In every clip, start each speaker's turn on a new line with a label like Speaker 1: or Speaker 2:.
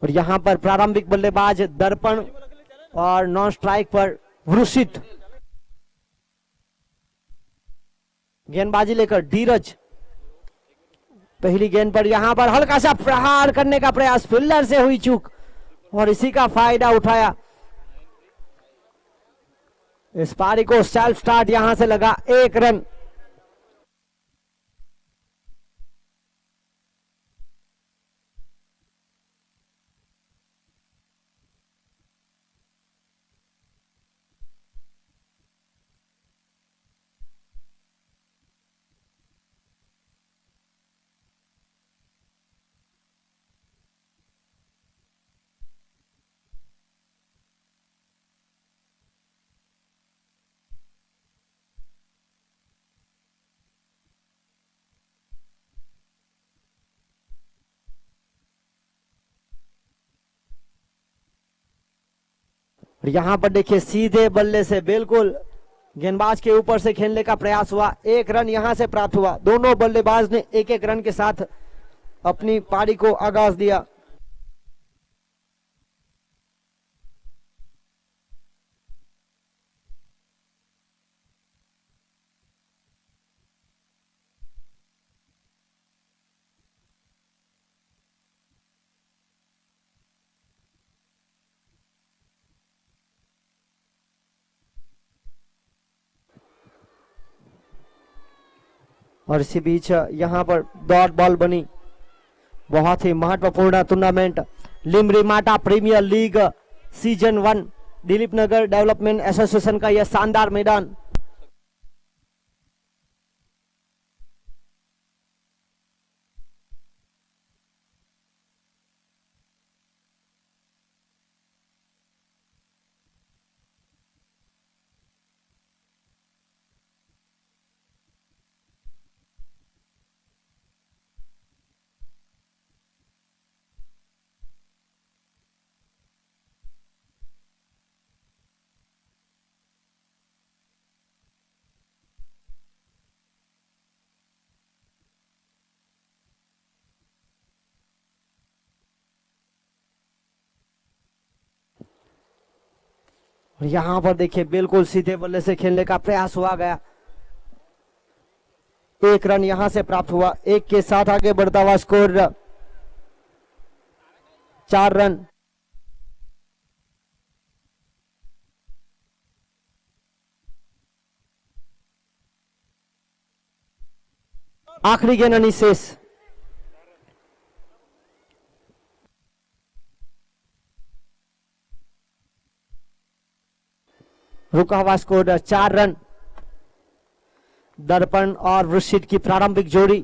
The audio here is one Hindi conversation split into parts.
Speaker 1: और यहां पर प्रारंभिक बल्लेबाज दर्पण और नॉन स्ट्राइक पर वृषित। गेंदबाजी लेकर धीरज, पहली गेंद पर यहां पर हल्का सा प्रहार करने का प्रयास, फील्डर से हुई चूक और इसी का फायदा उठाया। इस पारी को सेल्फ स्टार्ट यहां से लगा, 1 रन। यहां पर देखिए सीधे बल्ले से बिल्कुल गेंदबाज के ऊपर से खेलने का प्रयास हुआ, 1 रन यहां से प्राप्त हुआ। दोनों बल्लेबाज ने 1-1 रन के साथ अपनी पारी को आगाज दिया। और इसी बीच यहां पर डॉट बॉल बनी। बहुत ही महत्वपूर्ण टूर्नामेंट लिमरिमाटा premier league season 1 Dilip Nagar development association का यह शानदार मैदान। यहां पर देखिए बिल्कुल सीधे बल्ले से खेलने का प्रयास हुआ गया, 1 रन यहां से प्राप्त हुआ। 1 के साथ आगे बढ़ता हुआ स्कोर 4 रन। आखिरी गेंद अनिशेष, रुका हुआ स्कोर 4 रन। दर्पण और वृषित की प्रारंभिक जोड़ी।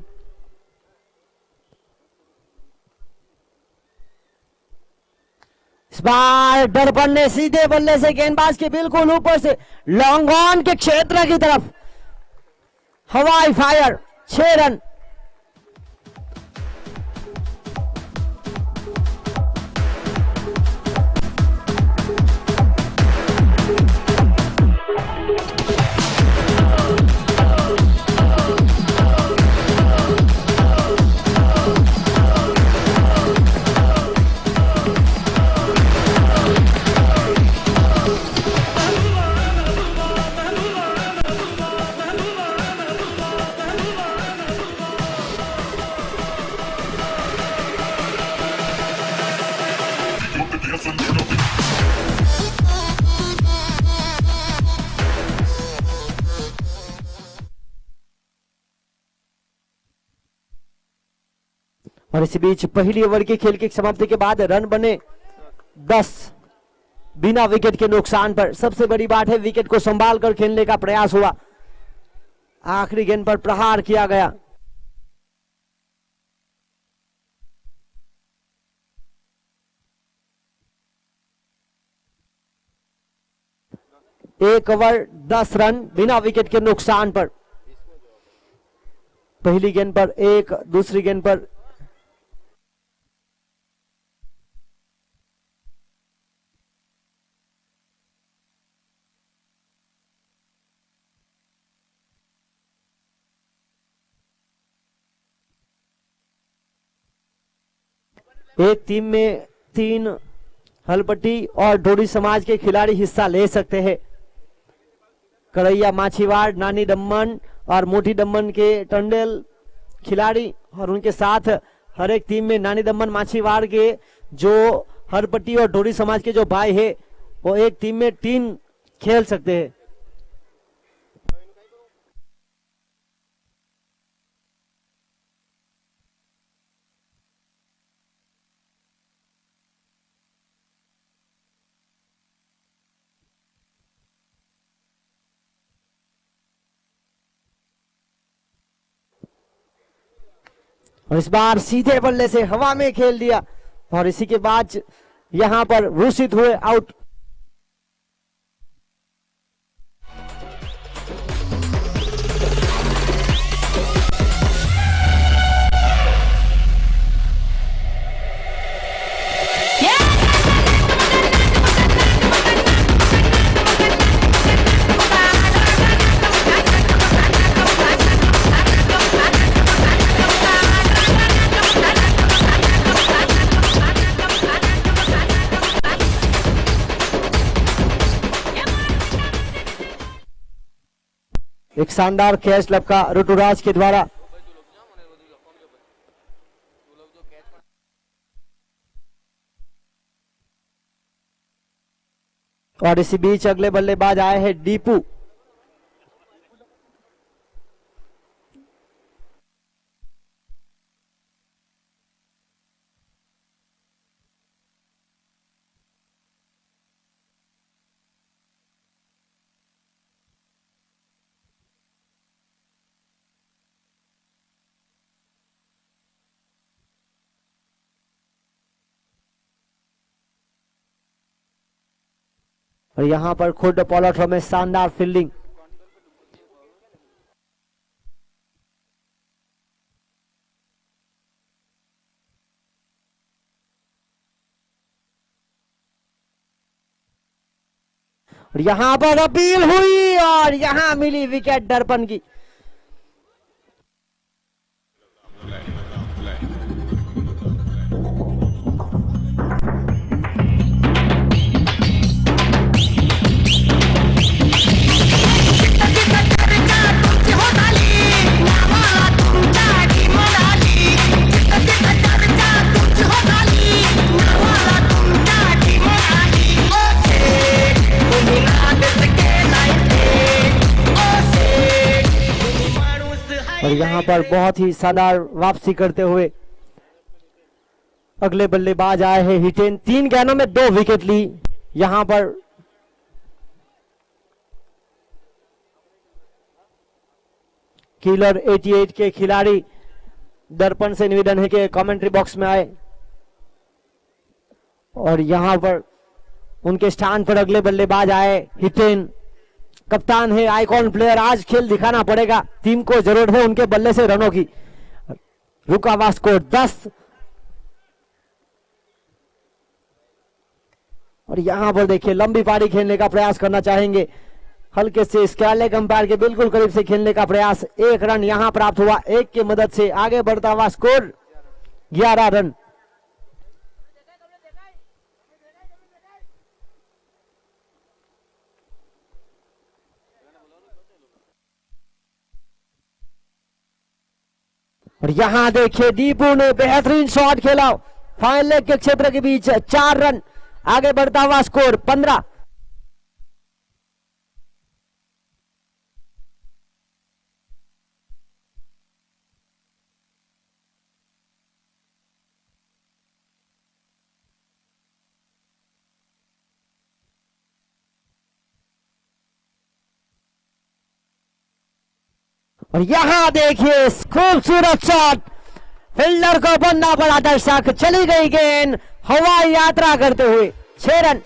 Speaker 1: इस बार दर्पण ने सीधे बल्ले से गेंदबाज के बिल्कुल ऊपर से लॉन्ग ऑन के क्षेत्र की तरफ हवाई फायर, 6 रन। और इसी बीच पहली ओवर के खेल की समाप्ति के बाद रन बने 10 बिना विकेट के नुकसान पर। सबसे बड़ी बात है विकेट को संभाल कर खेलने का प्रयास हुआ। आखिरी गेंद पर प्रहार किया गया। एक ओवर 10 रन बिना विकेट के नुकसान पर। पहली गेंद पर 1, दूसरी गेंद पर एक टीम में 3 हलपट्टी और डोडी समाज के खिलाड़ी हिस्सा ले सकते हैं। कड़ैया माछीवाड़, नानी दमन और मोटी दमन के टंडेल खिलाड़ी और उनके साथ हर एक टीम में नानी दमन माछीवाड़ के जो हरपट्टी और डोडी समाज के जो भाई है वो एक टीम में 3 खेल सकते हैं। और इस बार सीधे बल्ले से हवा में खेल दिया और इसी के बाद यहां पर घोषित हुए आउट। एक शानदार कैच लपका ऋतुराज के द्वारा। और इसी बीच अगले बल्लेबाज आए हैं दीपू। और यहां पर खुद पॉलर में शानदार फील्डिंग। और यहां पर अपील हुई और यहां मिली विकेट दर्पण की। और यहां पर बहुत ही शानदार वापसी करते हुए अगले बल्लेबाज आए हैं हिटेन। 3 गेंदों में 2 विकेट ली। यहां पर किलर 88 के खिलाड़ी दर्पण से निवेदन है कि कमेंट्री बॉक्स में आए और यहां पर उनके स्थान पर अगले बल्लेबाज आए हिटेन। कप्तान है, आइकॉन प्लेयर, आज खेल दिखाना पड़ेगा। टीम को जरूरत है उनके बल्ले से रनों की। रुका हुआ स्कोर 10। और यहां पर देखिए लंबी पारी खेलने का प्रयास करना चाहेंगे। हल्के से स्कैलेग अंपायर के बिल्कुल करीब से खेलने का प्रयास। 1 रन यहां प्राप्त हुआ। 1 की मदद से आगे बढ़ता हुआ स्कोर 11 रन। और यहां देखिए दीपू ने बेहतरीन शॉट खेला फाइनल लेग के क्षेत्र के बीच। 4 रन आगे बढ़ता हुआ स्कोर 15। और यहां देखिए खूबसूरत शॉट, फील्डर को बनना पड़ा दर्शक। चली गई गेंद हवाई यात्रा करते हुए। 6 रन।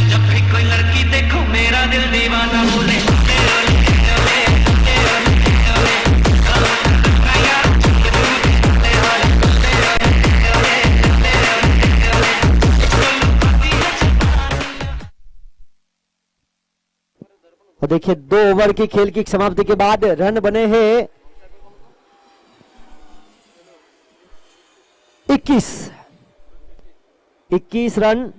Speaker 2: जब भी कोई लड़की देखो मेरा दिल दीवाना बोले।
Speaker 1: और देखिए 2 ओवर की खेल की समाप्ति के बाद रन बने हैं 21 रन।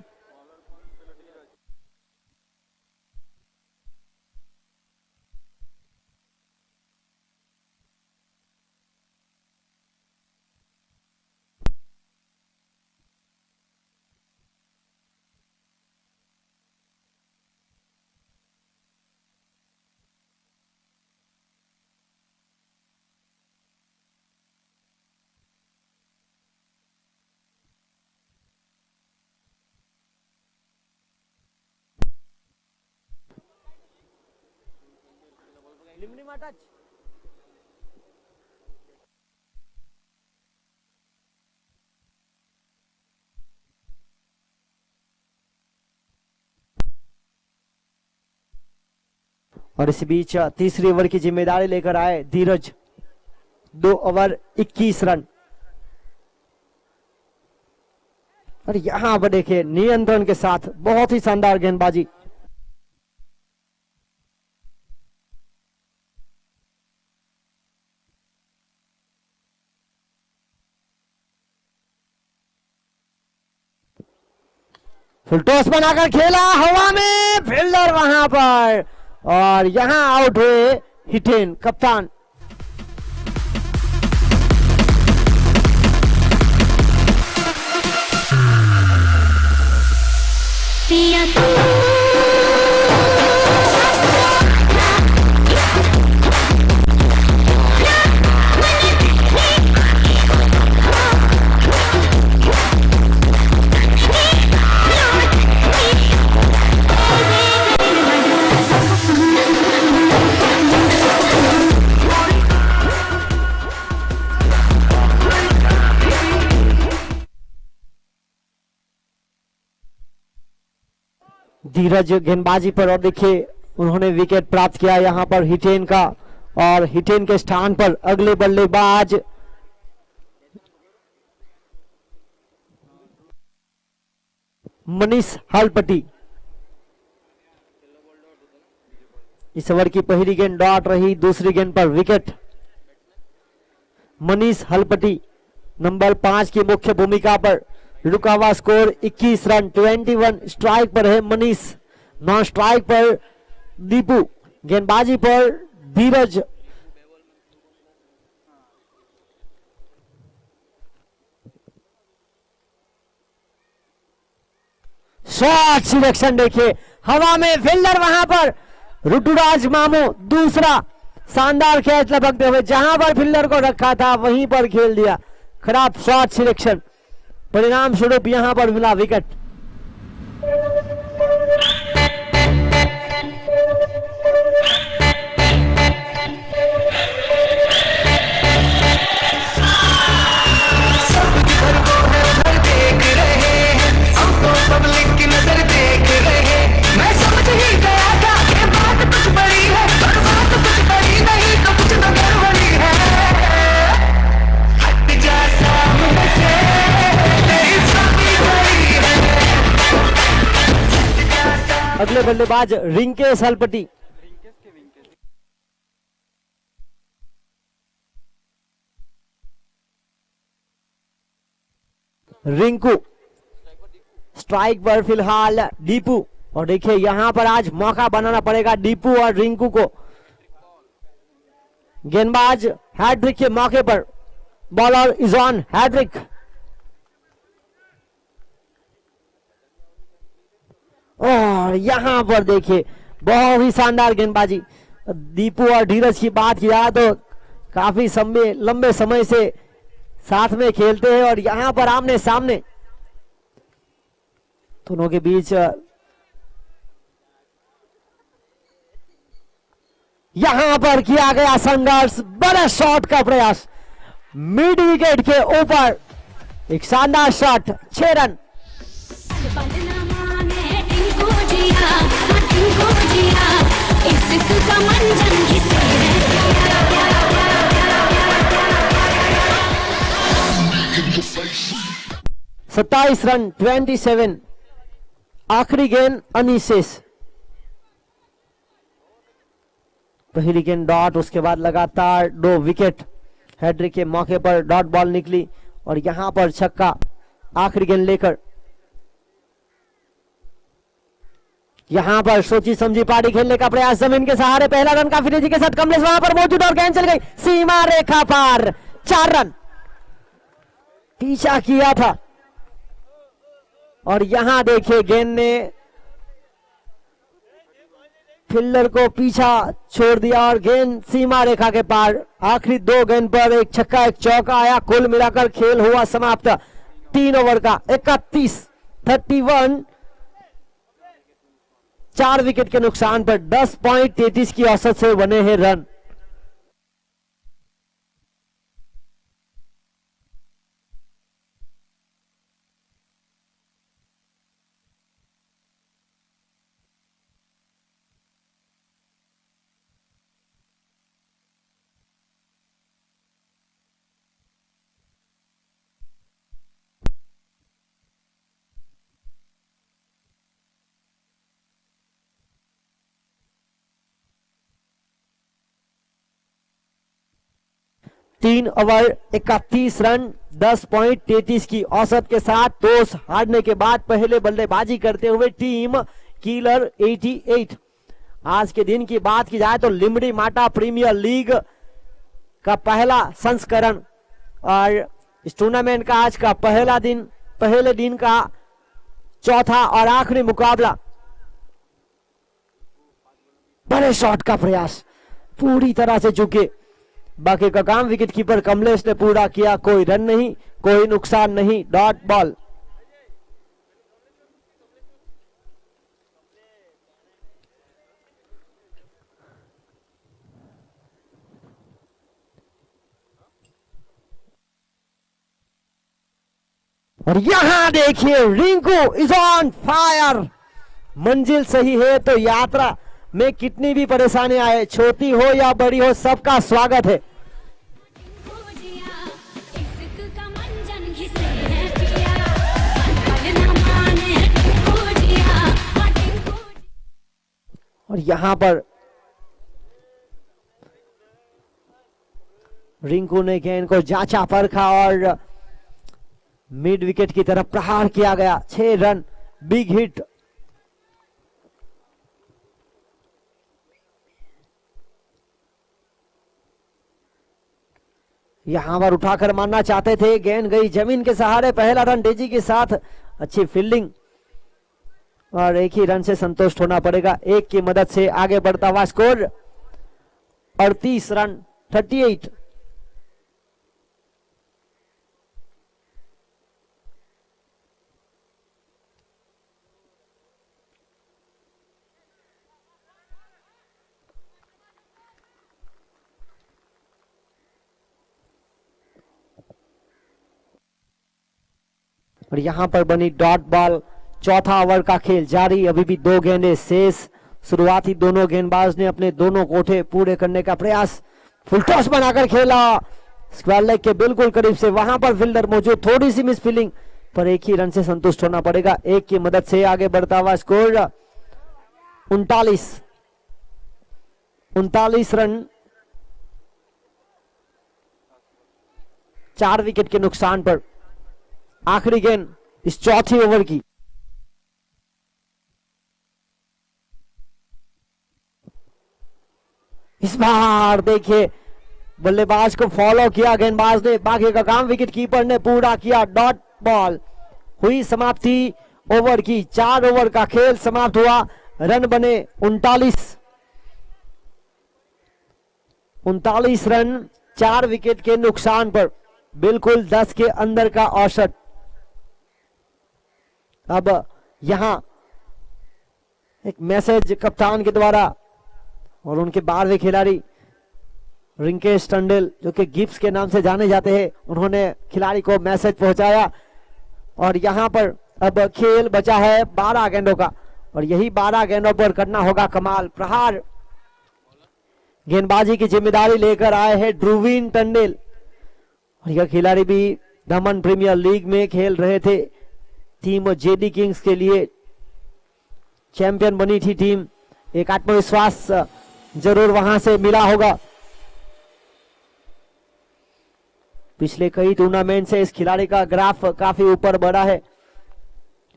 Speaker 1: और इस बीच तीसरी ओवर की जिम्मेदारी लेकर आए धीरज। 2 ओवर 21 रन। और यहां पर देखिए नियंत्रण के साथ बहुत ही शानदार गेंदबाजी। फुल टॉस बनाकर खेला हवा में, फील्डर वहां पर, और यहां आउट हुए हिटेन कप्तान। धीरज गेंदबाजी पर, और देखिए उन्होंने विकेट प्राप्त किया यहां पर हिटेन का, और हिटेन के स्थान पर अगले बल्लेबाज मनीष हलपटी। इस ओवर की पहली गेंद डॉट रही, दूसरी गेंद पर विकेट। मनीष हलपटी नंबर 5 की मुख्य भूमिका पर। रुका हुआ स्कोर 21 रन। 21 स्ट्राइक पर है मनीष, नॉन स्ट्राइक पर दीपू, गेंदबाजी पर धीरज। शॉट सिलेक्शन देखिए हवा में, फील्डर वहां पर ऋतुराज मामू। दूसरा शानदार कैच लपकते हुए, जहां पर फील्डर को रखा था वहीं पर खेल दिया। खराब शॉट सिलेक्शन, परिणाम स्वरूप यहां पर मिला विकेट। अगले बल्लेबाज रिंकेश हलपटी। रिंकू स्ट्राइक पर फिलहाल दीपू, और देखिए यहां पर आज मौका बनाना पड़ेगा दीपू और रिंकू को। गेंदबाज हैट्रिक के मौके पर, बॉलर इज ऑन हैट्रिक। और यहां पर देखिए बहुत ही शानदार गेंदबाजी। दीपू और धीरज की बात किया तो काफी लंबे समय से साथ में खेलते हैं, और यहां पर आमने सामने दोनों के बीच यहां पर किया गया संघर्ष। बड़ा शॉट का प्रयास, मिड विकेट के ऊपर एक शानदार शॉट, 6 रन। 27 रन 27। आखिरी गेंद अनिशेष। पहली गेंद डॉट, उसके बाद लगातार 2 विकेट। हैट्रिक के मौके पर डॉट बॉल निकली और यहां पर छक्का आखिरी गेंद लेकर। यहां पर सोची समझी पारी खेलने का प्रयास, जमीन के सहारे पहला रन काफी तेजी के साथ कमलेश वहां पर मौजूद और गेंद चल गई सीमा रेखा पार। 4 रन पीछा किया था और यहां देखिए गेंद ने फील्डर को पीछा छोड़ दिया और गेंद सीमा रेखा के पार। आखिरी 2 गेंद पर एक छक्का एक चौका आया। कुल मिलाकर खेल हुआ समाप्त 3 ओवर का 31 4 विकेट के नुकसान पर 10.33 की औसत से बने हैं रन। तीन ओवर 31 रन 10.33 की औसत के साथ टॉस हारने के बाद पहले बल्लेबाजी करते हुए टीम किलर 88। आज के दिन की बात की जाए तो लिमड़ी माटा प्रीमियर लीग का पहला संस्करण और इस टूर्नामेंट का आज का पहले दिन का चौथा और आखिरी मुकाबला। बड़े शॉट का प्रयास पूरी तरह से चुके, बाकी का काम विकेट कीपर कमलेश ने पूरा किया। कोई रन नहीं, कोई नुकसान नहीं, डॉट बॉल। और यहां देखिए रिंकू इज ऑन फायर। मंजिल सही है तो यात्रा में कितनी भी परेशानी आए, छोटी हो या बड़ी हो, सबका स्वागत है। और यहां पर रिंकू ने गेंद को जांचा परखा और मिड विकेट की तरफ प्रहार किया गया। 6 रन, बिग हिट। यहां पर उठाकर मारना चाहते थे, गेंद गई जमीन के सहारे। पहला रन तेजी के साथ, अच्छी फील्डिंग और एक ही रन से संतुष्ट होना पड़ेगा। एक की मदद से आगे बढ़ता हुआ स्कोर 38 रन 38। और यहां पर बनी डॉट बॉल। चौथा ओवर का खेल जारी, अभी भी 2 गेंदें शेष। शुरुआती दोनों गेंदबाज ने अपने दोनों कोठे पूरे करने का प्रयास, फुल टॉस बनाकर खेला स्क्वायर लेग के बिल्कुल करीब से। वहां पर फील्डर मौजूद, थोड़ी सी मिस फील्डिंग पर एक ही रन से संतुष्ट होना पड़ेगा। एक की मदद से आगे बढ़ता हुआ स्कोर 39 रन 4 विकेट के नुकसान पर। आखिरी गेंद इस चौथी ओवर की। इस बार देखिए बल्लेबाज को फॉलो किया गेंदबाज ने, बाकी का काम विकेट कीपर ने पूरा किया। Dot ball. हुई समाप्ति ओवर की। 4 ओवर का खेल समाप्त हुआ। रन बने 39 रन 4 विकेट के नुकसान पर, बिल्कुल 10 के अंदर का औसत। अब यहां एक मैसेज कप्तान के द्वारा और उनके 12वें खिलाड़ी रिंकेश टंडेल, जो कि गिब्स के नाम से जाने जाते हैं, उन्होंने खिलाड़ी को मैसेज पहुंचाया। और यहां पर अब खेल बचा है 12 गेंदों का और यही 12 गेंदों पर करना होगा कमाल प्रहार। गेंदबाजी की जिम्मेदारी लेकर आए हैं ध्रुवीन टंडेल और यह खिलाड़ी भी दमन प्रीमियर लीग में खेल रहे थे। टीम जेडी किंग्स के लिए चैंपियन बनी थी टीम। एक आत्मविश्वास जरूर वहां से मिला होगा। पिछले कई टूर्नामेंट से इस खिलाड़ी का ग्राफ काफी ऊपर बढ़ा है।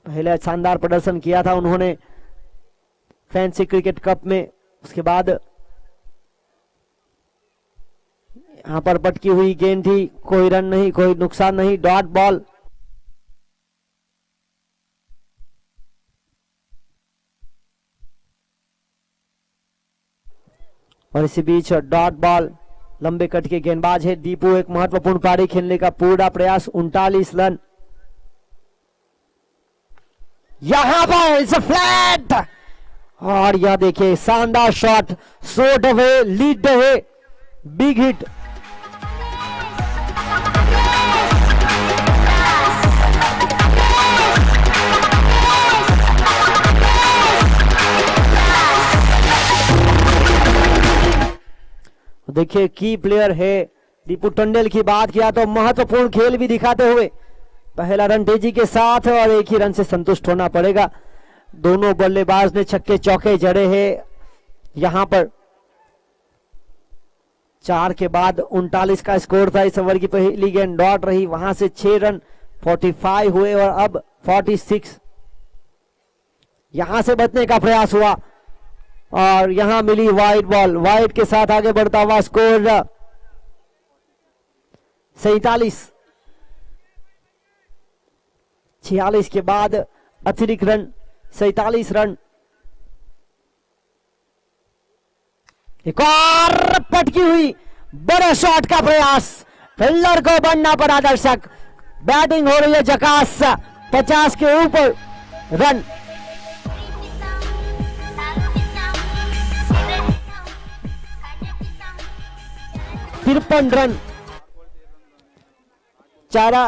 Speaker 1: पहले शानदार प्रदर्शन किया था उन्होंने फैंसी क्रिकेट कप में, उसके बाद यहां पर पटकी हुई गेंद थी, कोई रन नहीं, कोई नुकसान नहीं, डॉट बॉल। और इसी बीच डॉट बॉल, लंबे कट के गेंदबाज है दीपू। एक महत्वपूर्ण पारी खेलने का पूरा प्रयास, 39 रन। यहां पर इट्स अ फ्लैट, और यह देखिए शानदार शॉट, शॉट अवे, लीड है, बिग हिट। देखिए की प्लेयर है दीपू टंडेल की बात किया तो महत्वपूर्ण खेल भी दिखाते हुए पहला रन तेजी के साथ, और एक ही रन से संतुष्ट होना पड़ेगा। दोनों बल्लेबाज ने छक्के चौके जड़े हैं। यहां पर 4 के बाद 39 का स्कोर था। इस ओवर की पहली गेंद डॉट रही, वहां से 6 रन 45 हुए और अब 46। यहां से बचने का प्रयास हुआ और यहां मिली वाइड बॉल, वाइड के साथ आगे बढ़ता हुआ स्कोर 47। 46 के बाद अतिरिक्त रन 47 रन। एक और पटकी हुई, बड़े शॉट का प्रयास, फील्डर को बनना पड़ा। दर्शक, बैटिंग हो रही है झकास, 50 के ऊपर रन। तिरपन रन, चारा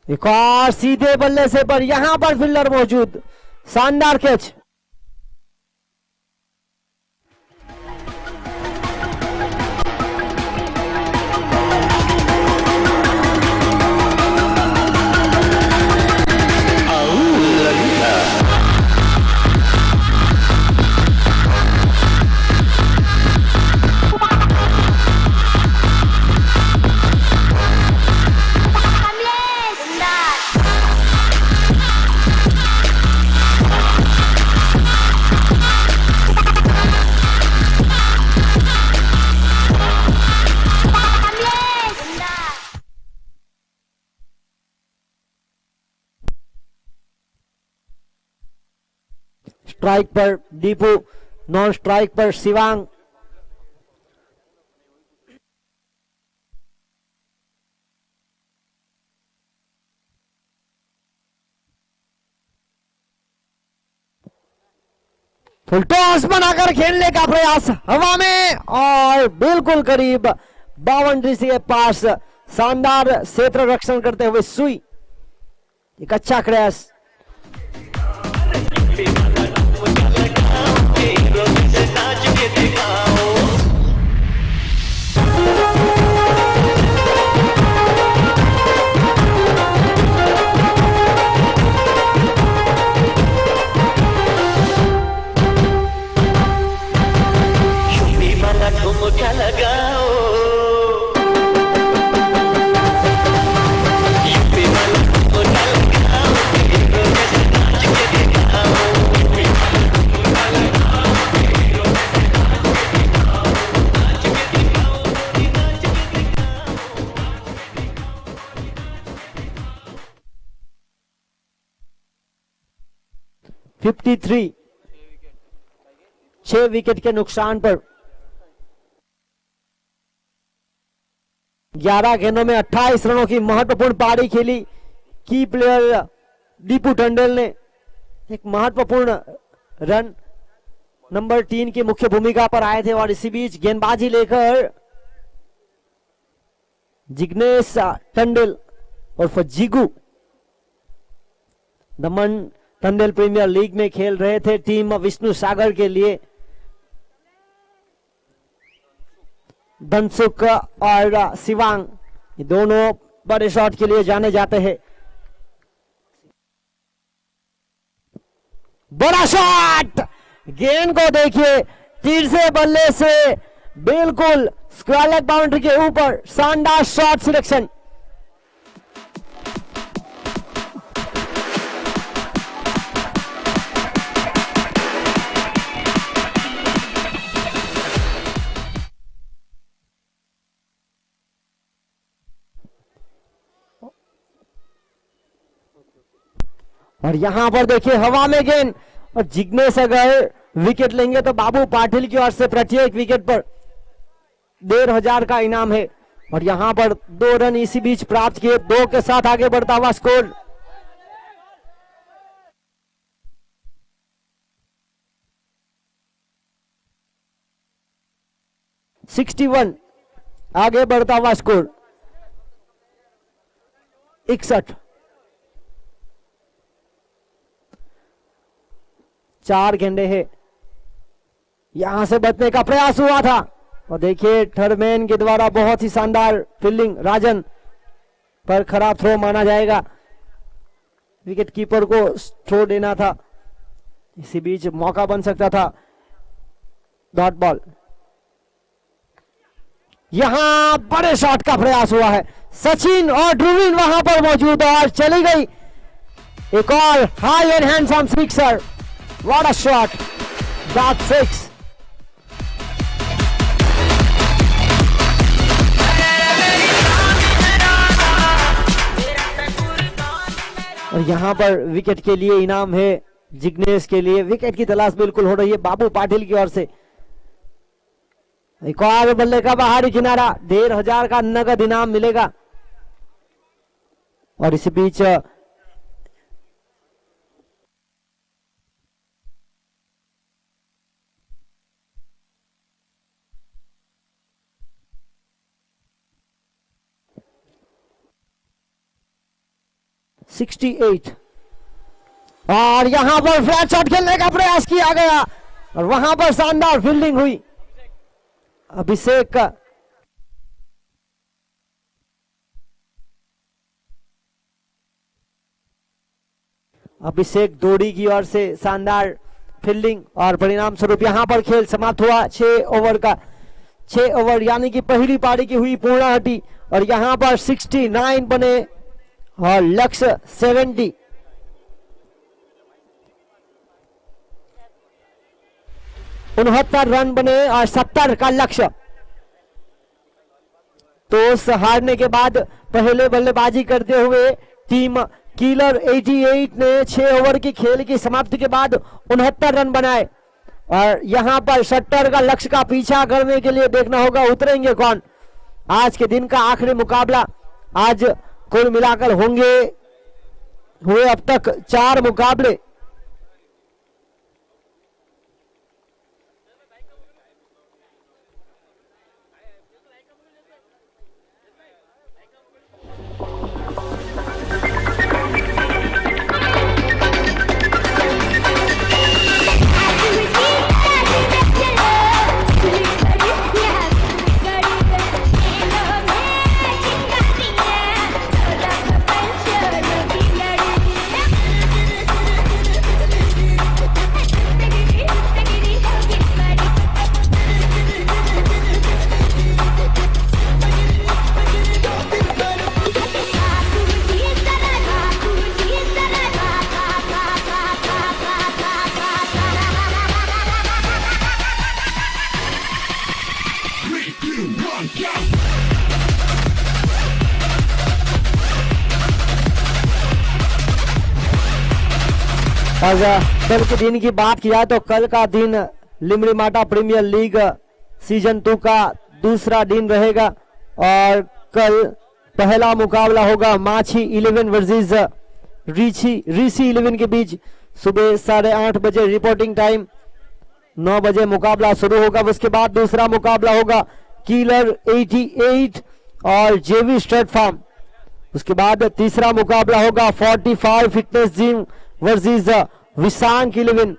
Speaker 1: एक और सीधे बल्ले से पर, यहां पर फील्डर मौजूद, शानदार कैच। स्ट्राइक पर दीपू, नॉन स्ट्राइक पर शिवांग। फुल टॉस बनाकर खेलने का प्रयास हवा में और बिल्कुल करीब बाउंड्री से पास, शानदार क्षेत्र रक्षण करते हुए सुई, एक अच्छा क्रैश। (53) 6 विकेट के नुकसान पर 11 गेंदों में 28 रनों की महत्वपूर्ण पारी खेली। की प्लेयर दीपू टंडेल ने एक महत्वपूर्ण रन नंबर 3 की मुख्य भूमिका पर आए थे और इसी बीच गेंदबाजी लेकर जिग्नेश टंडेल और जिगू दमन टंडेल प्रीमियर लीग में खेल रहे थे टीम विष्णु सागर के लिए। धनसुख और शिवांग, ये दोनों बड़े शॉट के लिए जाने जाते हैं। बड़ा शॉट, गेंद को देखिए तीर से बल्ले से बिल्कुल स्क्वायर लेग बाउंड्री के ऊपर, शानदार शॉट सिलेक्शन। और यहां पर देखिए हवा में गेंद, और जिग्नेश अगर विकेट लेंगे तो बाबू पाटिल की ओर से प्रत्येक विकेट पर 1500 का इनाम है। और यहां पर 2 रन इसी बीच प्राप्त किए, 2 के साथ आगे बढ़ता हुआ स्कोर। (61) आगे बढ़ता हुआ स्कोर 61। 4 गेंदे हैं, यहां से बचने का प्रयास हुआ था, और देखिए थर्डमैन के द्वारा बहुत ही शानदार फील्डिंग, राजन पर खराब थ्रो माना जाएगा। विकेट कीपर को थ्रो देना था, इसी बीच मौका बन सकता था। डॉट बॉल, यहां बड़े शॉट का प्रयास हुआ है, सचिन और ध्रुवीन वहां पर मौजूद, और चली गई एक और high and handsome sixer. What a shot! That's 6. और यहां पर विकेट के लिए इनाम है जिग्नेश के लिए। विकेट की तलाश बिल्कुल हो रही है बाबू पाटिल की ओर से। एक और बल्ले का बाहरी किनारा, 1500 का नगद इनाम मिलेगा। और इसी बीच 68, और यहां पर फ्लैट शॉट खेलने का प्रयास किया गया, और वहां पर शानदार फील्डिंग हुई। अभिषेक दोड़ी की ओर से शानदार फील्डिंग, और परिणाम स्वरूप यहां पर खेल समाप्त हुआ। 6 ओवर का 6 ओवर यानी कि पहली पारी की हुई पूर्णाहुति, और यहां पर 69 बने और लक्ष्य 70। उनहत्तर रन बने और 70 का लक्ष्य। टॉस हारने के बाद पहले बल्लेबाजी करते हुए टीम किलर 88 ने 6 ओवर की खेल की समाप्ति के बाद 69 रन बनाए, और यहां पर 70 का लक्ष्य का पीछा करने के लिए देखना होगा उतरेंगे कौन। आज के दिन का आखिरी मुकाबला, आज कुल मिलाकर हुए अब तक 4 मुकाबले। और कल के दिन की बात किया तो कल का दिन लिमड़ीमाटा प्रीमियर लीग सीजन 2 का दूसरा दिन रहेगा, और कल पहला मुकाबला होगा माछी 11 वर्सेस ऋषि 11 के बीच। सुबह 8:30 बजे रिपोर्टिंग टाइम, 9 बजे मुकाबला शुरू होगा। उसके बाद दूसरा मुकाबला होगा किलर 88 और जेवी स्ट्रेट फार्म। उसके बाद तीसरा मुकाबला होगा 45 फिटनेस जिम वर्सेस विशांक 11।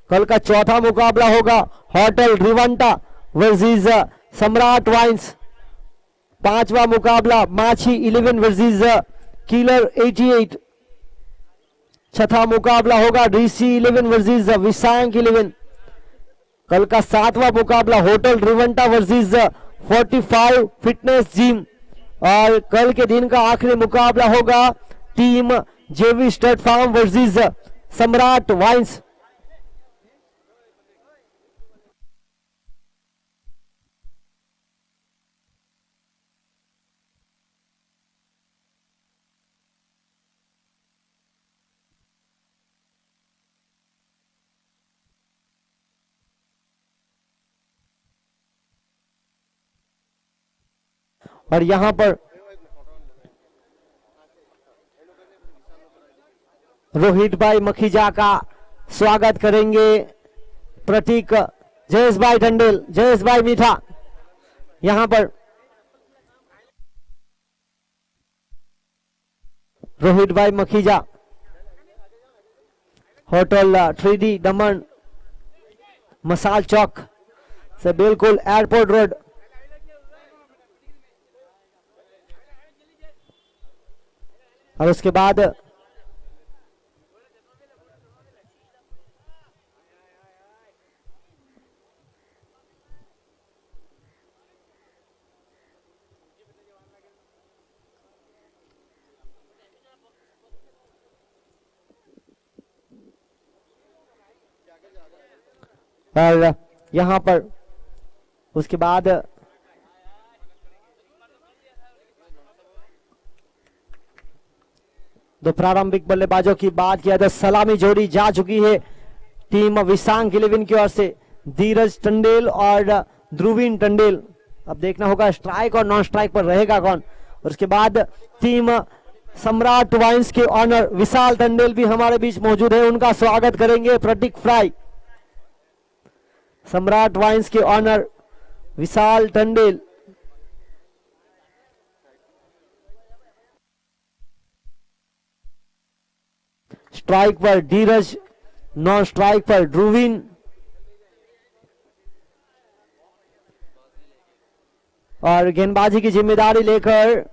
Speaker 1: कल का चौथा मुकाबला होगा होटल रिवंटा वर्सेस सम्राट वाइन्स। पांचवा मुकाबला माछी 11 वर्सेस किलर 88। छठा मुकाबला होगा डीसी 11 वर्सेस विसांग 11। कल का सातवां मुकाबला होटल रिवंटा वर्सेस 45 फिटनेस जिम। और कल के दिन का आखिरी मुकाबला होगा टीम जेवी स्टड फार्म वर्सेस सम्राट वाइन्स। और यहां पर रोहित भाई मखीजा का स्वागत करेंगे प्रतीक जयेश भाई टंडेल, जयेश भाई मीठा। यहां पर रोहित भाई मखीजा, होटल 3D दमन, मसाल चौक से बिल्कुल एयरपोर्ट रोड। और उसके बाद और यहां पर उसके बाद दो प्रारंभिक बल्लेबाजों की बात किया तो सलामी जोड़ी जा चुकी है टीम विसांग 11 की ओर से धीरज टंडेल और ध्रुवीन टंडेल। अब देखना होगा स्ट्राइक और नॉन स्ट्राइक पर रहेगा कौन। और उसके बाद टीम सम्राट वाइन्स के ऑनर विशाल टंडेल भी हमारे बीच मौजूद है, उनका स्वागत करेंगे प्रतीक फ्राई। सम्राट वाइन्स के ऑनर विशाल टंडेल। स्ट्राइक पर धीरज, नॉन स्ट्राइक पर ध्रुवीन। और गेंदबाजी की जिम्मेदारी लेकर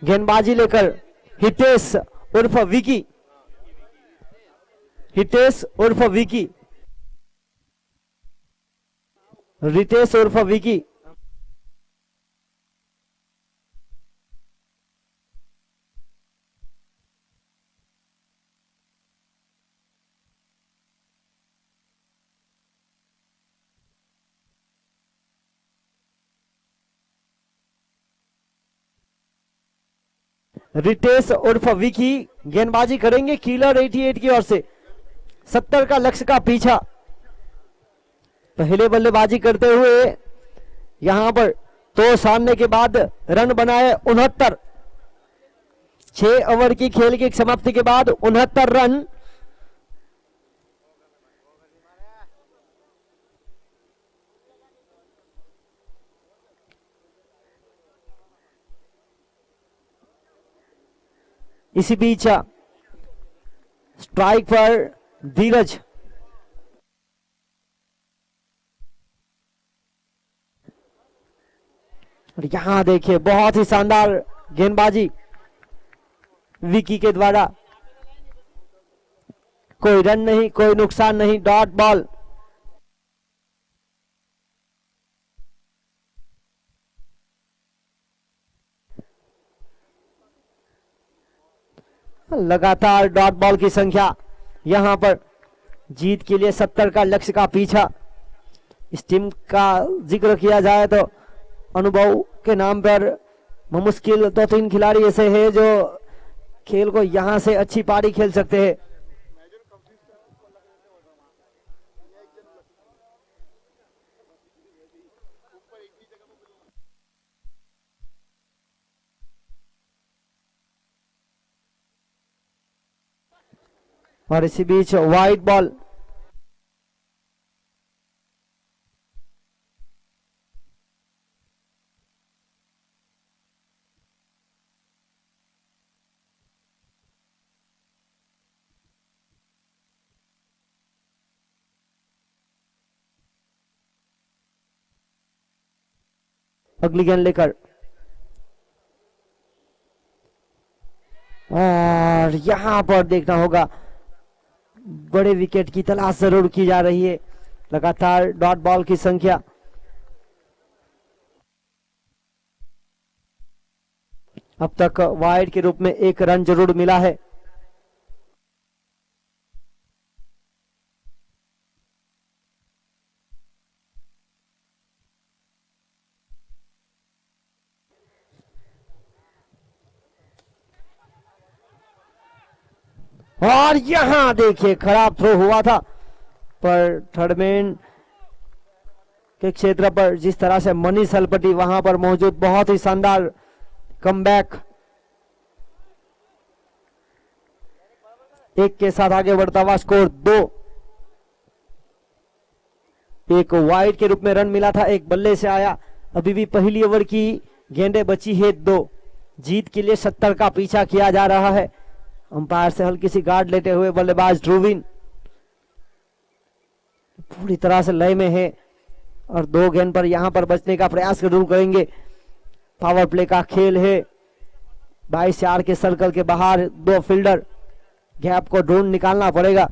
Speaker 1: गेंदबाजी लेकर हितेश उर्फ विकी, हितेश उर्फ विकी, रितेश उर्फ विकी। रितेश उर्फ विकी गेंदबाजी करेंगे किलर 88 की ओर से। 70 का लक्ष्य का पीछा। पहले बल्लेबाजी करते हुए यहां पर तो सामने के बाद रन बनाए 69। 6 ओवर की खेल की समाप्ति के बाद 69 रन। इसी बीच स्ट्राइक पर धीरज, और यहां देखिए बहुत ही शानदार गेंदबाजी विकी के द्वारा। कोई रन नहीं, कोई नुकसान नहीं, डॉट बॉल। लगातार डॉट बॉल की संख्या यहां पर जीत के लिए 70 का लक्ष्य का पीछा। इस टीम का जिक्र किया जाए तो अनुभव के नाम पर मुश्किल 2-3 खिलाड़ी ऐसे हैं जो खेल को यहां से अच्छी पारी खेल सकते हैं। और इसी बीच वाइड बॉल। अगली गेंद लेकर, और यहां पर देखना होगा, बड़े विकेट की तलाश जरूर की जा रही है। लगातार डॉट बॉल की संख्या। अब तक वाइड के रूप में 1 रन जरूर मिला है। और यहां देखिए खराब थ्रो हुआ था, पर थर्डमैन के क्षेत्र पर जिस तरह से मनीष हलपटी वहां पर मौजूद, बहुत ही शानदार कमबैक। 1 के साथ आगे बढ़ता हुआ स्कोर 2। एक वाइड के रूप में रन मिला था, 1 बल्ले से आया। अभी भी पहली ओवर की गेंदें बची है 2। जीत के लिए 70 का पीछा किया जा रहा है। अंपायर से हल्की सी गार्ड लेते हुए बल्लेबाज ध्रुवीन पूरी तरह से लय में है और 2 गेंद पर यहां पर बचने का प्रयास जरूर करेंगे। पावर प्ले का खेल है। 22 4 के सर्कल के बाहर 2 फील्डर, गैप को ढूंढ निकालना पड़ेगा।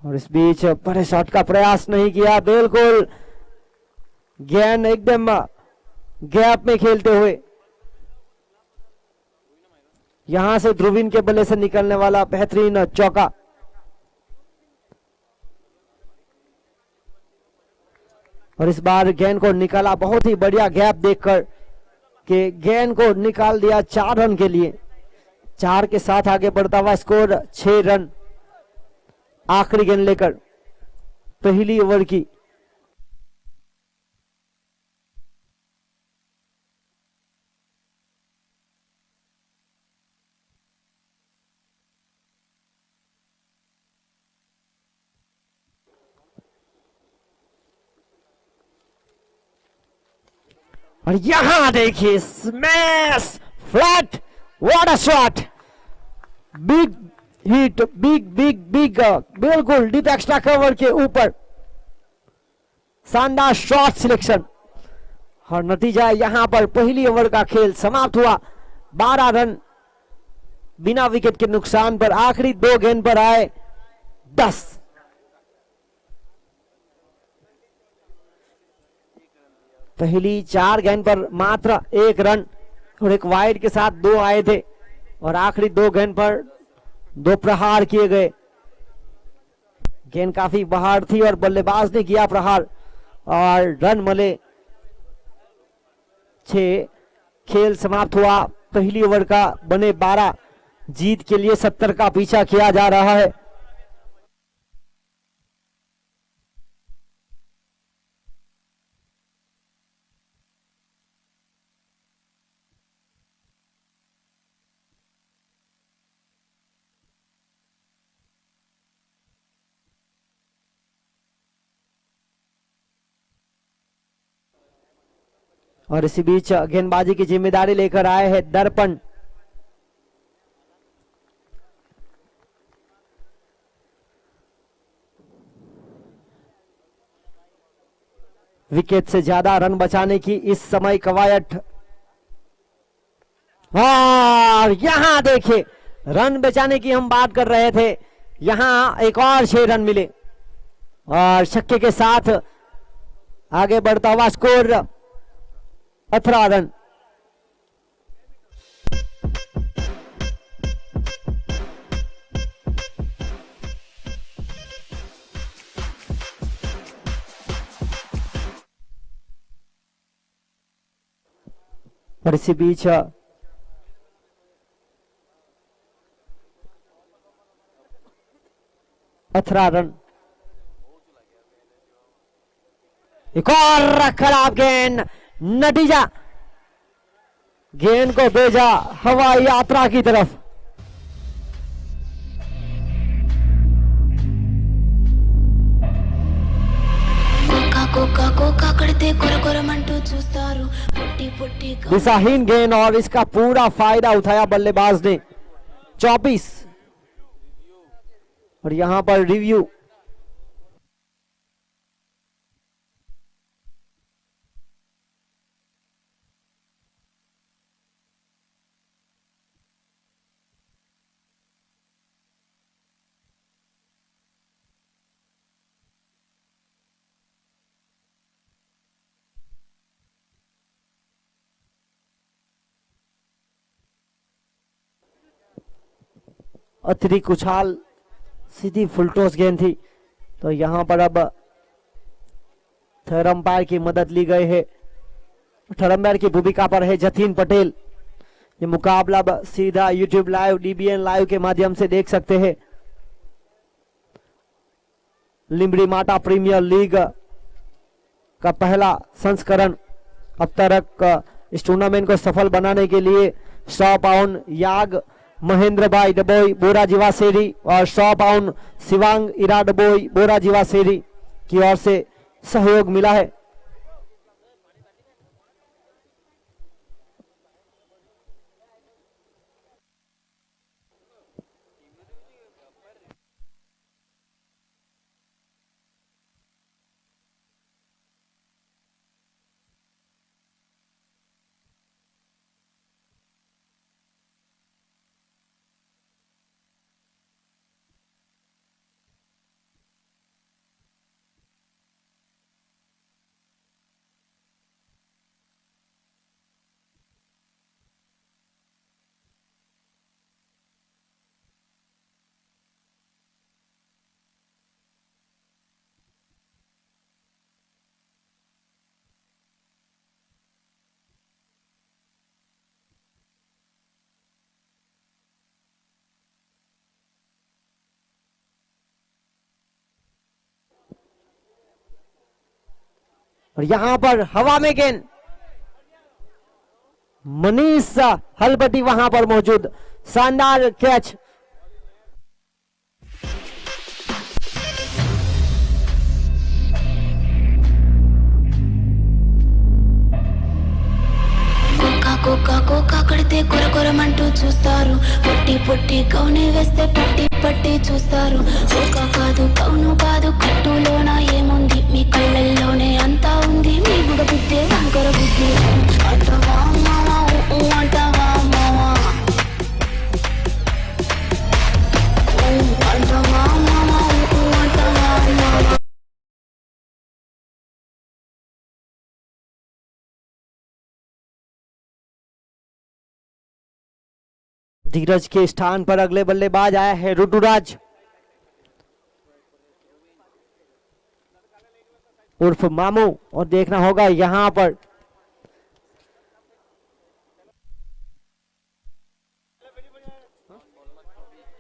Speaker 1: और इस बीच बड़े शॉट का प्रयास नहीं किया, बिल्कुल गेंद एकदम गैप में खेलते हुए। यहां से ध्रुवीन के बल्ले से निकलने वाला बेहतरीन चौका। और इस बार गेंद को निकाला, बहुत ही बढ़िया गैप देखकर कि गेंद को निकाल दिया 4 रन के लिए। 4 के साथ आगे बढ़ता हुआ स्कोर 6 रन। आखिरी गेंद लेकर पहली ओवर की। और यहां देखिए smash flat, what a shot, big hit, big big big, बिल्कुल डीप एक्स्ट्रा कवर के ऊपर शानदार शॉट सिलेक्शन। और नतीजा यहां पर पहली ओवर का खेल समाप्त हुआ। 12 रन बिना विकेट के नुकसान पर। आखिरी 2 गेंद पर आए 10। पहली 4 गेंद पर मात्र 1 रन और 1 वाइड के साथ 2 आए थे और आखिरी 2 गेंद पर 2 प्रहार किए गए। गेंद काफी बाहर थी और बल्लेबाज ने किया प्रहार और रन मिले 6। खेल समाप्त हुआ। पहली ओवर का बने 12। जीत के लिए 70 का पीछा किया जा रहा है। और इसी बीच गेंदबाजी की जिम्मेदारी लेकर आए हैं दर्पण। विकेट से ज्यादा रन बचाने की इस समय कवायद। और यहां देखिए रन बचाने की हम बात कर रहे थे, यहां एक और 6 रन मिले और छक्के के साथ आगे बढ़ता हुआ स्कोर 18 रन। और इसी बीच अठारह रन। एक और खराब गेंद, नतीजा गेंद को भेजा हवाई यात्रा की तरफ। दिशाहीन गेंद और इसका पूरा फायदा उठाया बल्लेबाज ने। 24 और यहां पर रिव्यू। अतिरिक्त उछाल सीधी फुलटॉस गेंद थी, तो यहां पर अब थर्ड अंपायर की मदद ली गई है। थर्ड अंपायर की भूमिका पर है जतीन पटेल। ये मुकाबला अब सीधा यूट्यूब लाइव, डीबीएन लाइव के माध्यम से देख सकते हैं। लिम्बड़ी माटा प्रीमियर लीग का पहला संस्करण। अब तक इस टूर्नामेंट को सफल बनाने के लिए 100 पाउंड याग महेंद्र भाई डबोई बोरा जीवासेरी और 100 पाउंड शिवांग इरा डबोई बोरा जीवासेरी की ओर से सहयोग मिला है। और यहां पर हवा में गेंद, मनीष हलबटी वहां पर मौजूद। शानदार कैच।
Speaker 3: కోకా కడితే కొరకొరమంటూ చూస్తారు. పొట్టి పొట్టి కౌని వేస్తే పట్టి పట్టి చూస్తారు. కోకా కాదు కౌను కాదు కట్టులోన ఏముంది, మీ కళ్ళల్లోనే అంతా ఉంది. మీ బుగ బుద్ధే వంకర బుద్ధి. అంటవా మావా అంటవా మావా అంటవా మావా అంటవా మావా.
Speaker 1: धीरज के स्थान पर अगले बल्लेबाज आया है ऋतुराज उर्फ मामू। और देखना होगा यहां पर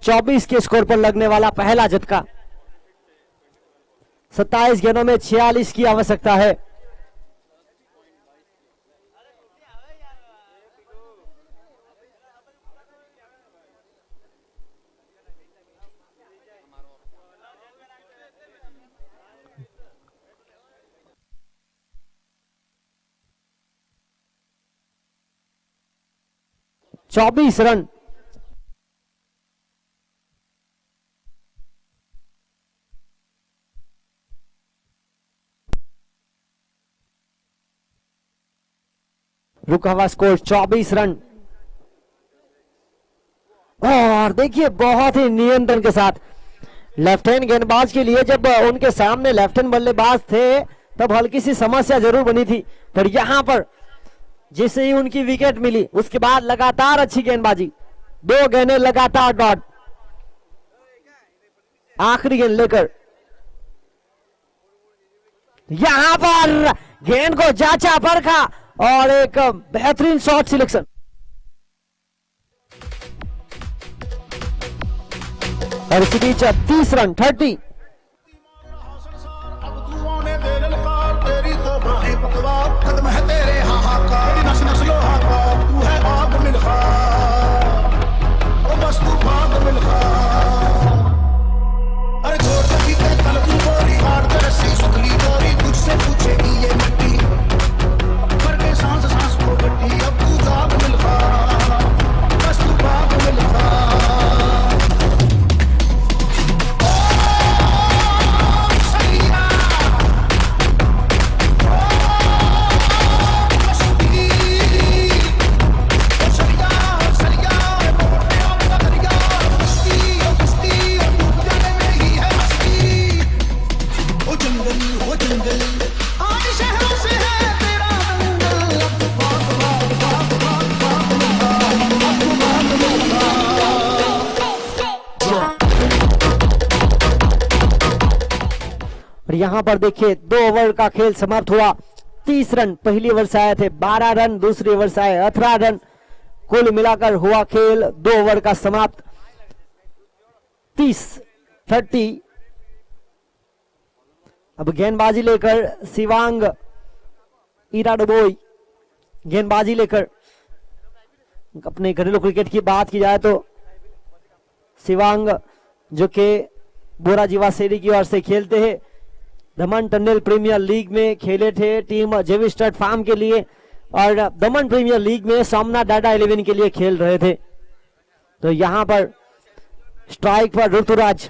Speaker 1: चौबीस के स्कोर पर लगने वाला पहला झटका। 27 गेंदों में 46 की आवश्यकता है। चौबीस रन। रुका हुआ स्कोर 24 रन। और देखिए बहुत ही नियंत्रण के साथ लेफ्ट हैंड गेंदबाज के लिए, जब उनके सामने लेफ्ट हैंड बल्लेबाज थे तब हल्की सी समस्या जरूर बनी थी, पर यहां पर जैसे ही उनकी विकेट मिली उसके बाद लगातार अच्छी गेंदबाजी। 2 गेंदें लगातार डॉट। आखिरी गेंद लेकर यहां पर गेंद को जांचा परखा और एक बेहतरीन शॉट सिलेक्शन। और इसी बीच 30 रन 30।
Speaker 4: खत्म है तेरे हाहाकार, नस नस लोहाकार, तू है
Speaker 1: और यहां पर देखिए 2 ओवर का खेल समाप्त हुआ। 30 रन पहली ओवर से आए थे, 12 रन दूसरी ओवर से आए 18 रन, कुल मिलाकर हुआ खेल 2 ओवर का समाप्त 30-30। अब गेंदबाजी लेकर शिवांग ईराडोबोई गेंदबाजी लेकर, अपने घरेलू क्रिकेट की बात की जाए तो शिवांग जो कि बोरा जीवासेरी की ओर से खेलते हैं, दमन टंडल प्रीमियर लीग में खेले थे टीम जेवी स्टड फार्म के लिए, और दमन प्रीमियर लीग में सोमनाथ डाटा 11 के लिए खेल रहे थे। तो यहां पर स्ट्राइक पर ऋतुराज,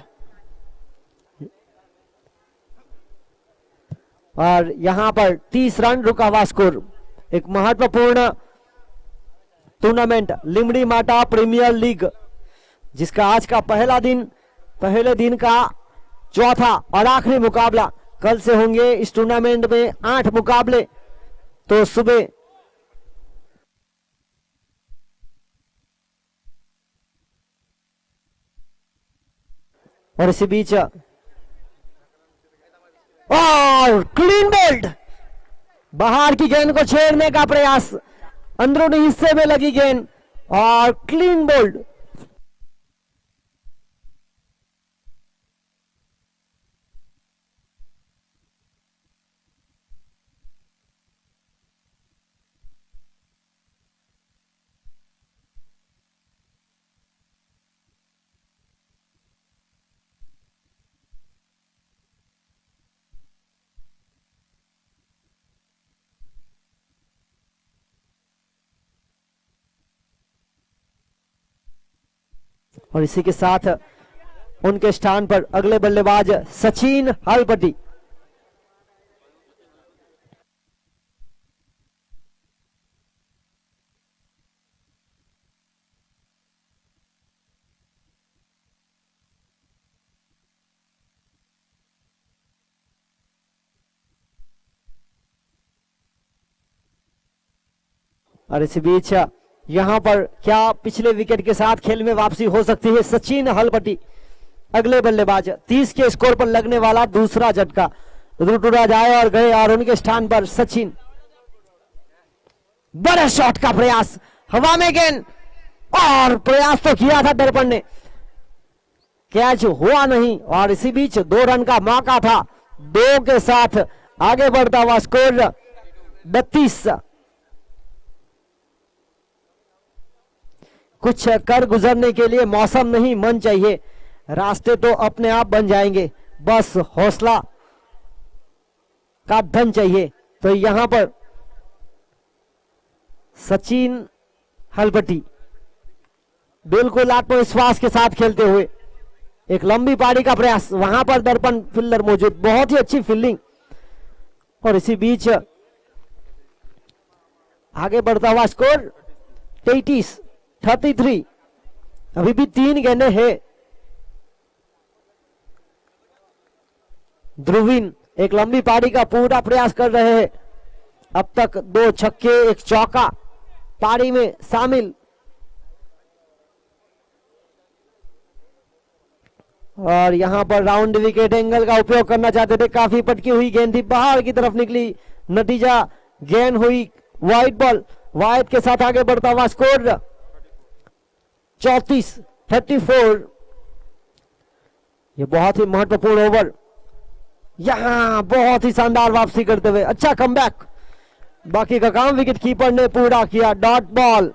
Speaker 1: और यहां पर 30 रन रुका हुआ स्कोर। एक महत्वपूर्ण टूर्नामेंट लिमड़ी माटा प्रीमियर लीग, जिसका आज का पहले दिन का चौथा और आखिरी मुकाबला, कल से होंगे इस टूर्नामेंट में 8 मुकाबले। तो सुबह और इसी बीच और क्लीन बोल्ड, बाहर की गेंद को छेड़ने का प्रयास, अंदरूनी हिस्से में लगी गेंद और क्लीन बोल्ड। और इसी के साथ उनके स्थान पर अगले बल्लेबाज सचिन हालपट्टी। और इसी बीच यहां पर क्या पिछले विकेट के साथ खेल में वापसी हो सकती है। सचिन हलपट्टी अगले बल्लेबाज, 30 के स्कोर पर लगने वाला दूसरा झटका। ऋतुराज आए और गए और उनके स्थान पर सचिन। बड़े शॉट का प्रयास, हवा में गेंद, और प्रयास तो किया था दर्पण ने, कैच हुआ नहीं। और इसी बीच 2 रन का मौका था, 2 के साथ आगे बढ़ता हुआ स्कोर 32। कुछ कर गुजरने के लिए मौसम नहीं मन चाहिए, रास्ते तो अपने आप बन जाएंगे, बस हौसला का धन चाहिए। तो यहां पर सचिन हलपट्टी बिल्कुल आत्मविश्वास के साथ खेलते हुए, एक लंबी पारी का प्रयास, वहां पर दर्पण फील्डर मौजूद, बहुत ही अच्छी फील्डिंग। और इसी बीच आगे बढ़ता हुआ स्कोर 33। अभी भी 3 गेंदें हैं। ध्रुवीन एक लंबी पारी का पूरा प्रयास कर रहे हैं, अब तक 2 छक्के 1 चौका पारी में शामिल। और यहां पर राउंड विकेट एंगल का उपयोग करना चाहते थे, काफी पटकी हुई गेंद थी, बाहर की तरफ निकली, नतीजा गेंद हुई वाइड बॉल। वाइड के साथ आगे बढ़ता हुआ स्कोर 34। ये बहुत ही महत्वपूर्ण ओवर, यहां बहुत ही शानदार वापसी करते हुए अच्छा कमबैक, बाकी का काम विकेट कीपर ने पूरा किया। डॉट बॉल,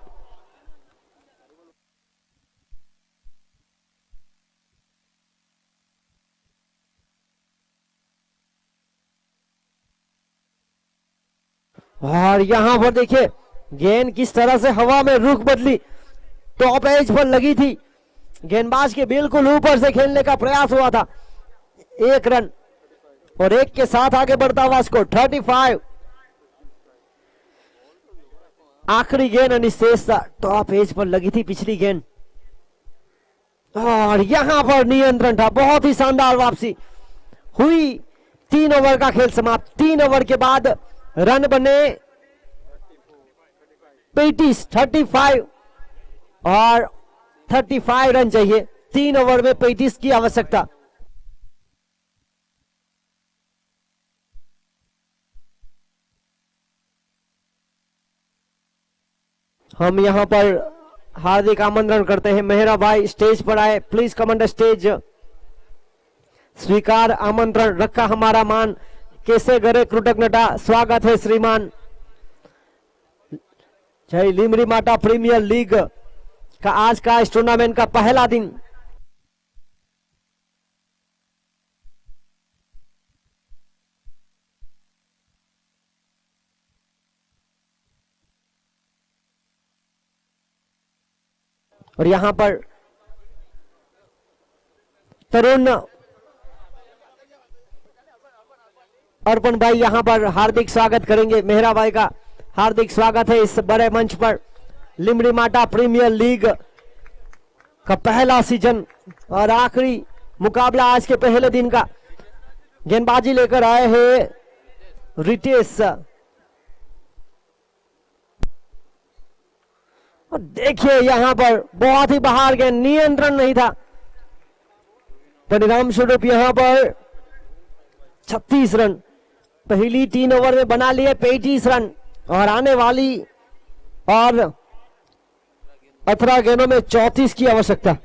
Speaker 1: और यहां पर देखिए गेंद किस तरह से हवा में रुख बदली, टॉप एज पर लगी थी, गेंदबाज के बिल्कुल ऊपर से खेलने का प्रयास हुआ था। 1 रन और 1 के साथ आगे बढ़ता हुआ स्कोर 35। आखिरी गेंद अनिशेष टॉप एज पर लगी थी पिछली गेंद, और यहां पर नियंत्रण था, बहुत ही शानदार वापसी हुई। 3 ओवर का खेल समाप्त। 3 ओवर के बाद रन बने 35 और 35 रन चाहिए। 3 ओवर में 35 की आवश्यकता। हम यहाँ पर हार्दिक आमंत्रण करते हैं मेहरा भाई स्टेज पर आए, प्लीज कमांड स्टेज। स्वीकार आमंत्रण, रखा हमारा मान, कैसे करे कृतज्ञता, स्वागत है श्रीमान। जय लिमरी माता प्रीमियर लीग का आज का इस टूर्नामेंट का पहला दिन। और यहां पर तरुण अर्पण भाई यहां पर हार्दिक स्वागत करेंगे, मेहरा भाई का हार्दिक स्वागत है इस बड़े मंच पर। लिमड़ी माटा प्रीमियर लीग का पहला सीजन और आखिरी मुकाबला आज के पहले दिन का। गेंदबाजी लेकर आए हैं रितेश। और देखिए यहां पर बहुत ही बाहर गेंद, नियंत्रण नहीं था। परिणाम स्वरूप यहां पर 36 रन, पहली 3 ओवर में बना लिए 35 रन और आने वाली और 18 गेंदों में 34 की आवश्यकता।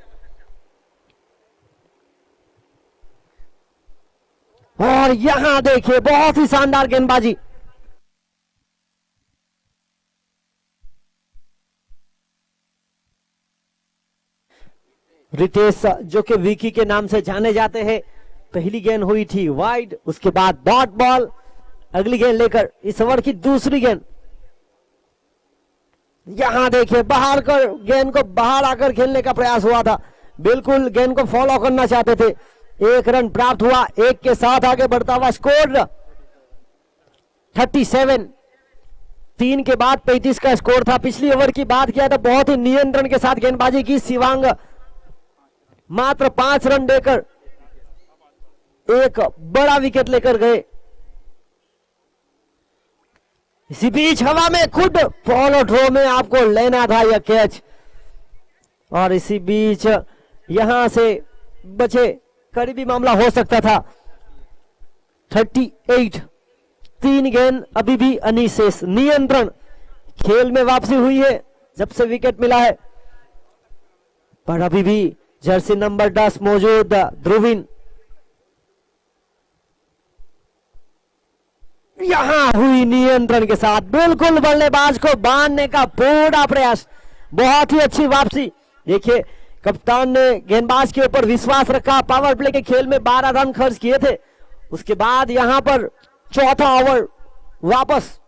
Speaker 1: और यहां देखिए बहुत ही शानदार गेंदबाजी। रितेश जो कि विकी के नाम से जाने जाते हैं, पहली गेंद हुई थी वाइड, उसके बाद डॉट बॉल। अगली गेंद लेकर इस ओवर की दूसरी गेंद, यहां देखिए बाहर कर गेंद को बाहर आकर खेलने का प्रयास हुआ था, बिल्कुल गेंद को फॉलो करना चाहते थे। 1 रन प्राप्त हुआ, 1 के साथ आगे बढ़ता हुआ स्कोर 37। 3 के बाद 35 का स्कोर था। पिछली ओवर की बात किया तो बहुत ही नियंत्रण के साथ गेंदबाजी की शिवांग, मात्र 5 रन देकर एक बड़ा विकेट लेकर गए। इसी बीच हवा में खुद फॉलो थ्रो में आपको लेना था यह कैच, और इसी बीच यहां से बचे, करीबी मामला हो सकता था। 38, 3 गेंद अभी भी अनिशेष। नियंत्रण, खेल में वापसी हुई है जब से विकेट मिला है, पर अभी भी जर्सी नंबर 10 मौजूद ध्रुवीन। यहां हुई नियंत्रण के साथ बिल्कुल बल्लेबाज को बांधने का पूरा प्रयास, बहुत ही अच्छी वापसी। देखिए कप्तान ने गेंदबाज के ऊपर विश्वास रखा, पावर प्ले के खेल में 12 रन खर्च किए थे। उसके बाद यहां पर चौथा ओवर वापस,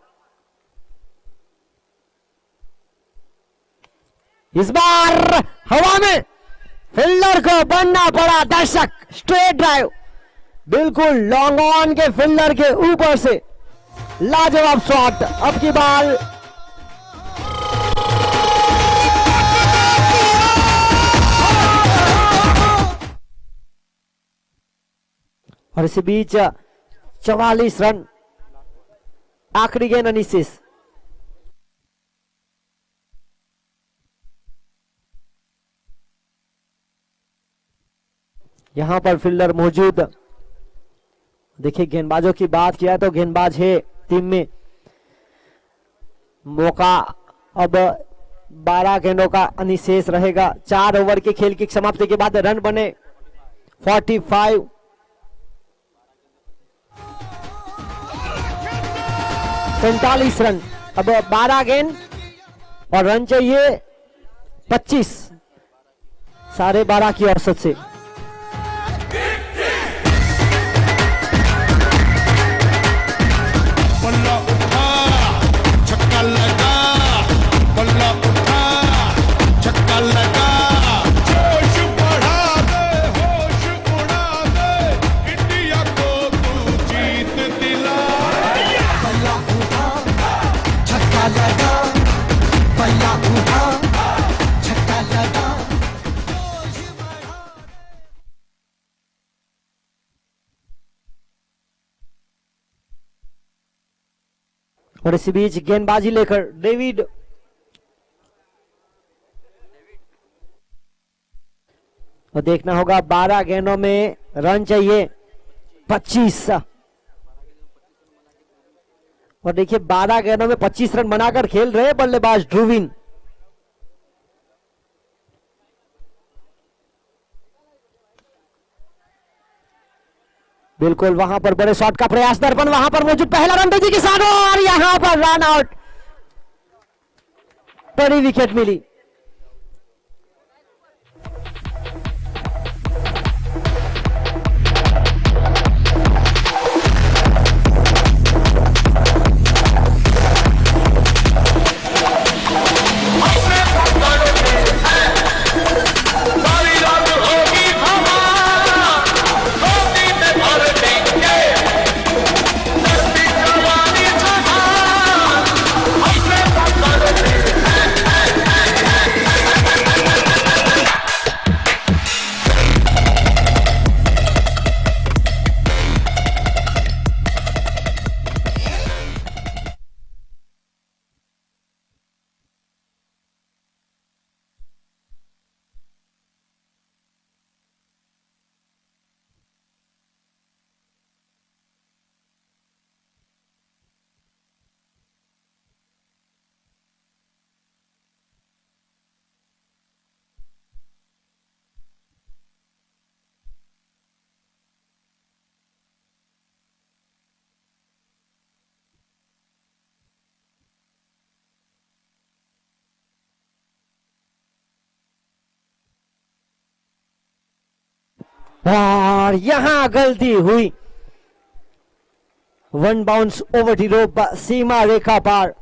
Speaker 1: इस बार हवा में फील्डर को बनना पड़ा। दर्शक, स्ट्रेट ड्राइव, बिल्कुल लॉन्ग ऑन के फील्डर के ऊपर से लाजवाब शॉट। अब की बाल और इसी बीच 44 रन, आखिरी गेंद अनिशेष। यहां पर फील्डर मौजूद। देखिए गेंदबाजों की बात किया तो गेंदबाज है टीम में। मौका अब 12 गेंदों का अनिशेष रहेगा। 4 ओवर के खेल की समाप्ति के बाद रन बने 45। 45 रन, अब 12 गेंद और रन चाहिए 25, 12.5 की औसत से।
Speaker 4: बल्ला उठा, छक्का लगा, बल्ला उठा, छक्का लगा। जोश बढ़ा दे, होश उड़ा दे, इंडिया को तू जीत दिला। बल्ला उठा, छक्का लगा, बल्ला उठा, छक्का लगा।
Speaker 1: और इसी बीच गेंदबाजी लेकर डेविड, और देखना होगा 12 गेंदों में रन चाहिए 25। और देखिए 12 गेंदों में 25 रन बनाकर खेल रहे बल्लेबाज ध्रुवीन। बिल्कुल वहां पर बड़े शॉट का प्रयास, दर्पण वहां पर मौजूद, पहला रन तेजी के साथ और यहां पर रन आउट, बड़ी विकेट मिली। और यहां गलती हुई, वन बाउंस ओवर दी रोप, सीमा रेखा पार।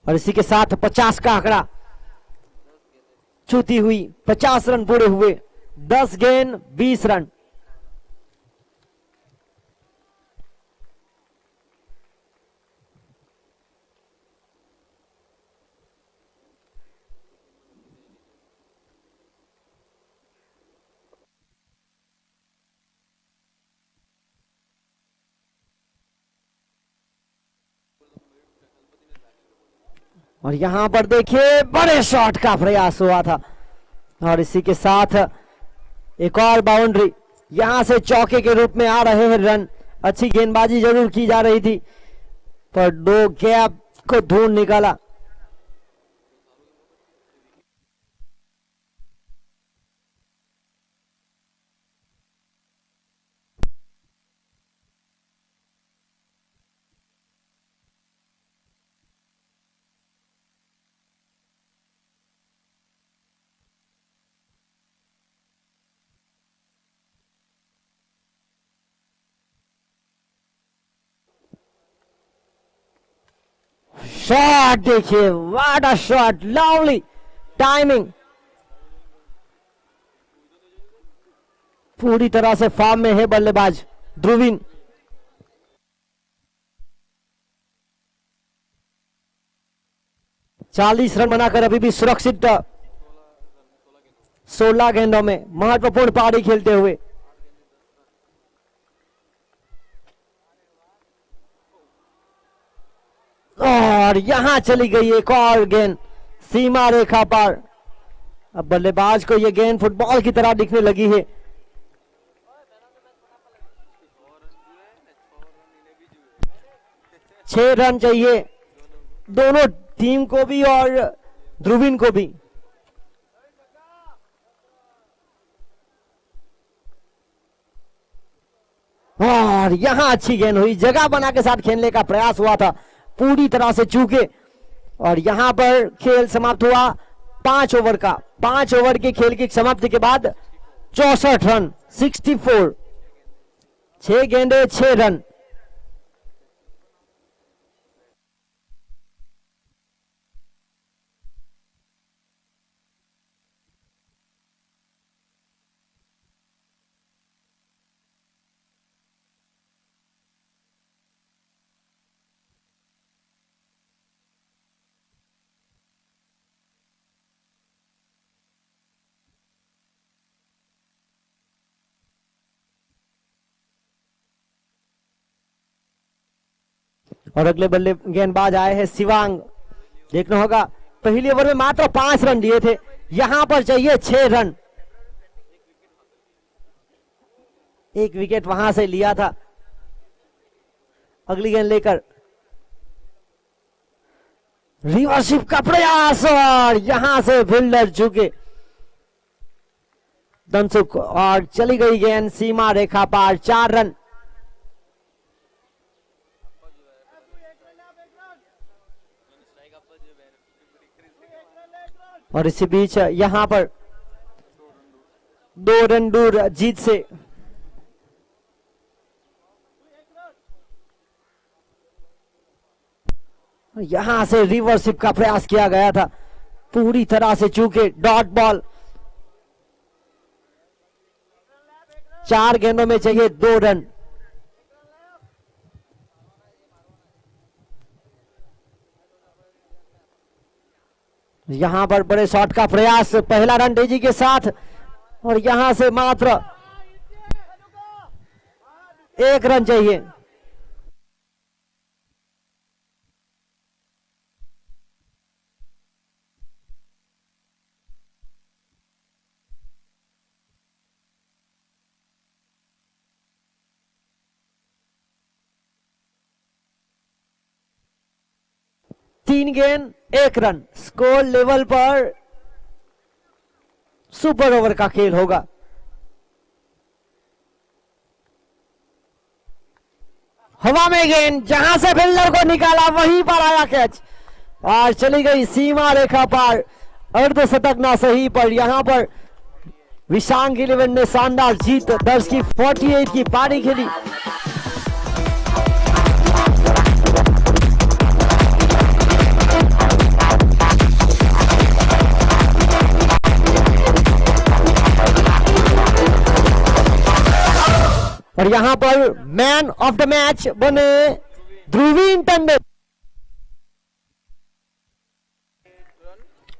Speaker 1: और इसी के साथ 50 का आंकड़ा छूती हुई, 50 रन पूरे हुए, 10 गेंद 20 रन। और यहां पर देखिए बड़े शॉट का प्रयास हुआ था और इसी के साथ एक और बाउंड्री, यहां से चौके के रूप में आ रहे हैं रन। अच्छी गेंदबाजी जरूर की जा रही थी पर दो गैप को ढूंढ निकाला। शॉट देखिए, what a shot, lovely timing, पूरी तरह से फॉर्म में है बल्लेबाज ध्रुवीन। चालीस रन बनाकर अभी भी सुरक्षित 16 गेंदों में महत्वपूर्ण पारी खेलते हुए। और यहां चली गई एक और गेंद सीमा रेखा पार। अब बल्लेबाज को यह गेंद फुटबॉल की तरह दिखने लगी है। छह रन चाहिए दोनों टीम को भी और ध्रुवीन को भी। और यहां अच्छी गेंद हुई, जगह बना के साथ खेलने का प्रयास हुआ था, पूरी तरह से चूके। और यहां पर खेल समाप्त हुआ 5 ओवर का। 5 ओवर के खेल की समाप्ति के बाद 64 रन, 64, 6 गेंदे 6 रन। और अगले बल्ले गेंदबाज आए हैं शिवांग। देखना होगा पहले ओवर में मात्र 5 रन दिए थे, यहां पर चाहिए 6 रन। एक विकेट वहां से लिया था। अगली गेंद लेकर रिवर्सिप का प्रयास और यहां से फील्डर चूके। धनसुख और चली गई गेंद सीमा रेखा पार, 4 रन। और इसी बीच यहां पर 2 रन दूर जीत से यहां से रिवर्सिप का प्रयास किया गया था, पूरी तरह से चूके डॉट बॉल। 4 गेंदों में चाहिए 2 रन। यहां पर बड़े शॉट का प्रयास, पहला रन तेजी के साथ, और यहां से मात्र 1 रन चाहिए। तीन गेंद 1 रन, स्कोर लेवल पर सुपर ओवर का खेल होगा। हवा में गेंद, जहां से फील्डर को निकाला वहीं पर आया कैच और चली गई सीमा रेखा पार। अर्धशतक ना सही पर यहां पर विशांग 11 ने शानदार जीत दर्ज की, 48 की पारी खेली। और यहां पर मैन ऑफ द मैच बने ध्रुवीन टंडन।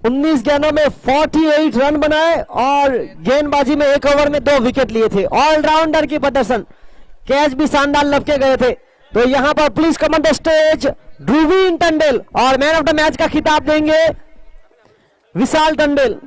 Speaker 1: 19 गेंदों में 48 रन बनाए और गेंदबाजी में 1 ओवर में 2 विकेट लिए थे। ऑलराउंडर की प्रदर्शन, कैच भी शानदार लपके गए थे। तो यहां पर please come on the stage Dhruvin Tandon, और मैन ऑफ द मैच का खिताब देंगे विशाल टंडन।